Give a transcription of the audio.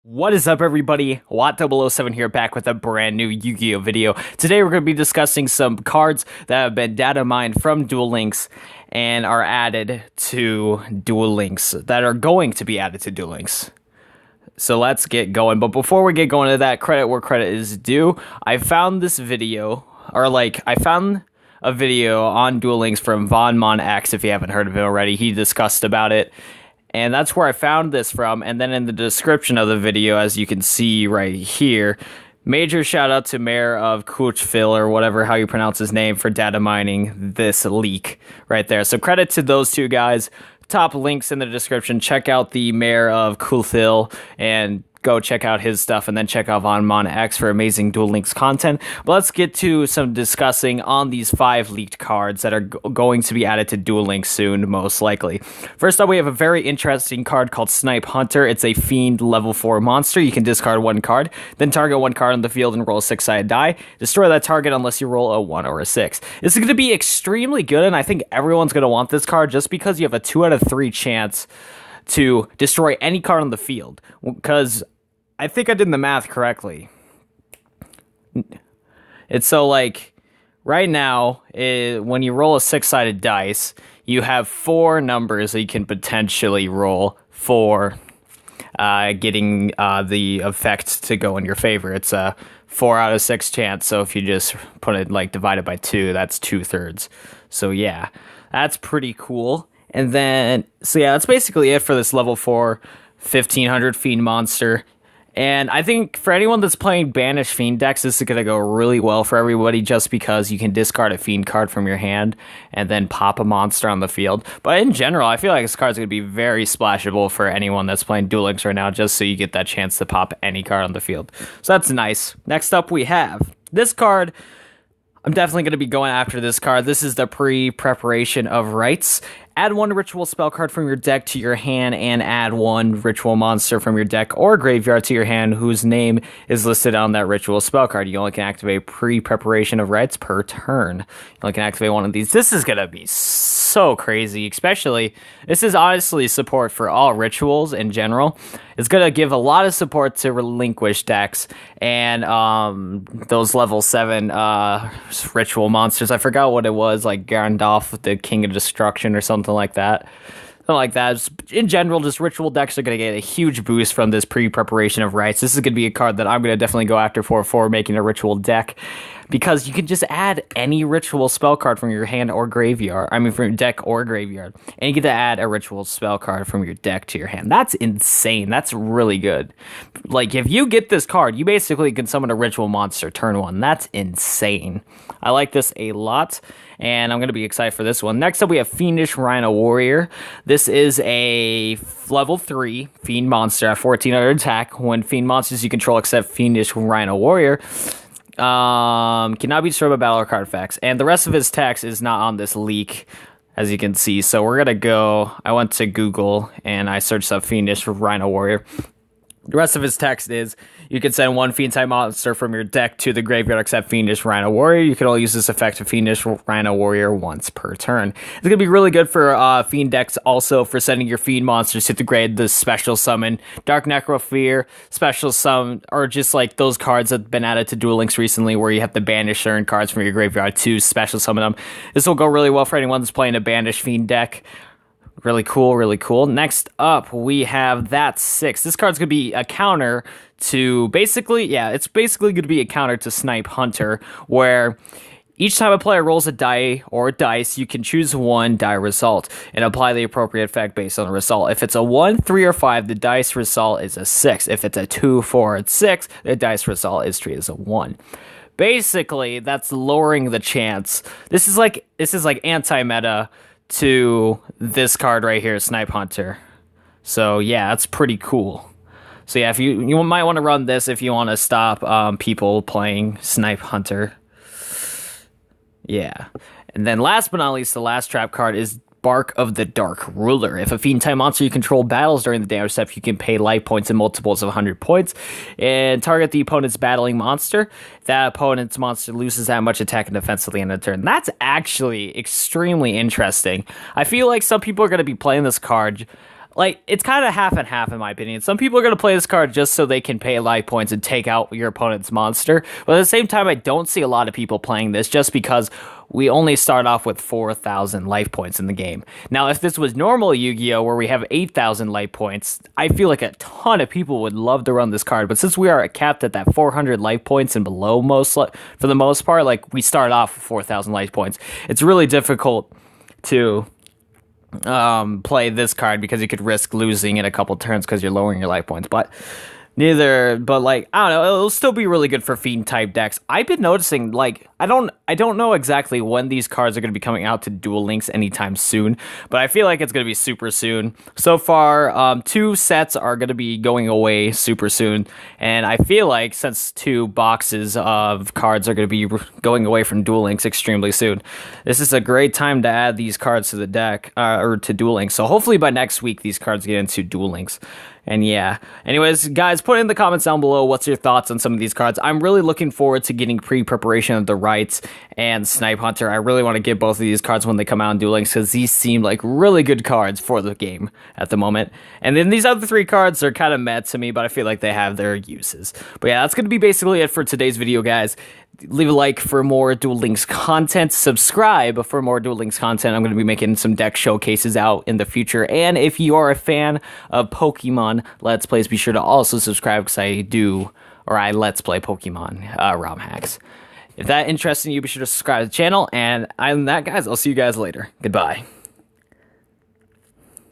What is up, everybody? Watt007 here, back with a brand new Yu-Gi-Oh video. Today we're going to be discussing some cards that have been data mined from Duel Links and are added to Duel Links, that are going to be added to Duel Links. So let's get going. But before we get going to that, credit where credit is due. I found this video, I found a video on Duel Links from VahnManX. If you haven't heard of him already, he discussed about it. And that's where I found this from. And then in the description of the video, as you can see right here, major shout out to MayorOfChuville, or whatever how you pronounce his name, for data mining this leak right there. So credit to those two guys. Top links in the description. Check out the MayorOfChuville and go check out his stuff, and then check out VahnManX for amazing Duel Links content. But let's get to some discussing on these 5 leaked cards that are going to be added to Duel Links soon, most likely. First up, we have a very interesting card called Snipe Hunter. It's a Fiend level 4 monster. You can discard 1 card, then target 1 card on the field and roll a 6-sided die. Destroy that target unless you roll a 1 or a 6. This is going to be extremely good, and I think everyone's going to want this card just because you have a 2 out of 3 chance to destroy any card on the field, because I think I did the math correctly. It's so, like, right now, when you roll a 6-sided dice, you have 4 numbers that you can potentially roll for getting the effect to go in your favor. It's a 4 out of 6 chance, so if you just put it, like, divided by 2, that's 2/3. So, yeah, that's pretty cool. And then, so yeah, that's basically it for this level 4 1500 Fiend monster. And I think for anyone that's playing Banished Fiend decks, this is going to go really well for everybody, just because you can discard a Fiend card from your hand and then pop a monster on the field. But in general, I feel like this card's going to be very splashable for anyone that's playing Duel Links right now, just so you get that chance to pop any card on the field. So that's nice. Next up, we have this card. I'm definitely going to be going after this card. This is the Pre-Preparation of Rites. Add 1 ritual spell card from your deck to your hand, and add 1 ritual monster from your deck or graveyard to your hand whose name is listed on that ritual spell card. You only can activate Pre-Preparation of Rites per turn. You only can activate 1 of these. This is going to be so crazy, especially, this is honestly support for all rituals in general. It's going to give a lot of support to relinquish decks and those level 7 ritual monsters. I forgot what it was, like Garandolf, the King of Destruction, or something like that. Something like that. In general, just ritual decks are going to get a huge boost from this Pre-Preparation of Rites. This is going to be a card that I'm going to definitely go after for making a ritual deck, because you can just add any ritual spell card from your hand or graveyard. I mean, from your deck or graveyard. And you get to add a ritual spell card from your deck to your hand. That's insane. That's really good. Like, if you get this card, you basically can summon a ritual monster turn 1. That's insane. I like this a lot, and I'm going to be excited for this one. Next up, we have Fiendish Rhino Warrior. This is a level 3 Fiend monster at 1400 attack. When Fiend monsters you control except Fiendish Rhino Warrior cannot be destroyed by battle or card effects. And the rest of his text is not on this leak, as you can see. So we're going to go, I went to Google and I searched up Fiendish Rhino Warrior. The rest of his text is, you can send 1 Fiend-type monster from your deck to the graveyard except Fiendish Rhino Warrior. You can only use this effect of Fiendish Rhino Warrior once per turn. It's going to be really good for Fiend decks, also for sending your Fiend monsters to the grave, the special summon, Dark Necrofear, special summon, or just like those cards that have been added to Duel Links recently where you have to banish certain cards from your graveyard to special summon them. This will go really well for anyone that's playing a Banished Fiend deck. Really cool, really cool. Next up, we have that 6. This card's going to be a counter to it's basically going to be a counter to Snipe Hunter, where each time a player rolls a die or a dice, you can choose 1 die result and apply the appropriate effect based on the result. If it's a 1, 3, or 5, the dice result is a 6. If it's a 2, 4, or 6, the dice result is treated as a 1. Basically, that's lowering the chance. This is like anti-meta to this card right here, Snipe Hunter. So yeah, that's pretty cool. So yeah, if you might want to run this if you want to stop people playing Snipe Hunter. Yeah. And then last but not least, the last trap card is Bark of the Dark Ruler. If a Fiend-type monster you control battles during the damage step, you can pay life points in multiples of 100 points and target the opponent's battling monster. That opponent's monster loses that much attack and defense at the end of the turn. That's actually extremely interesting. I feel like some people are going to be playing this card like, it's kind of half and half in my opinion. Some people are going to play this card just so they can pay life points and take out your opponent's monster. But at the same time, I don't see a lot of people playing this just because we only start off with 4,000 life points in the game. Now, if this was normal Yu-Gi-Oh! Where we have 8,000 life points, I feel like a ton of people would love to run this card. But since we are capped at that 400 life points and below for the most part, like, we start off with 4,000 life points, it's really difficult to play this card because you could risk losing in a couple turns because you're lowering your life points. But like, I don't know, it'll still be really good for Fiend type decks. I've been noticing, like, I don't know exactly when these cards are going to be coming out to Duel Links anytime soon, but I feel like it's going to be super soon. So far, 2 sets are going to be going away super soon, and I feel like since 2 boxes of cards are going to be going away from Duel Links extremely soon, this is a great time to add these cards to the deck, or to Duel Links. So hopefully by next week, these cards get into Duel Links. And yeah, anyways, guys, put in the comments down below what's your thoughts on some of these cards. I'm really looking forward to getting pre-preparation of the Rights and Snipe Hunter. I really want to get both of these cards when they come out in Duel Links because these seem like really good cards for the game at the moment. And then these other 3 cards are kind of meh to me, but I feel like they have their uses. But yeah, that's going to be basically it for today's video, guys. Leave a like for more Duel Links content. Subscribe for more Duel Links content. I'm going to be making some deck showcases out in the future. And if you are a fan of Pokemon Let's Plays, be sure to also subscribe because I Let's Play Pokemon ROM hacks. If that interests you, be sure to subscribe to the channel. And other than that, guys, I'll see you guys later. Goodbye.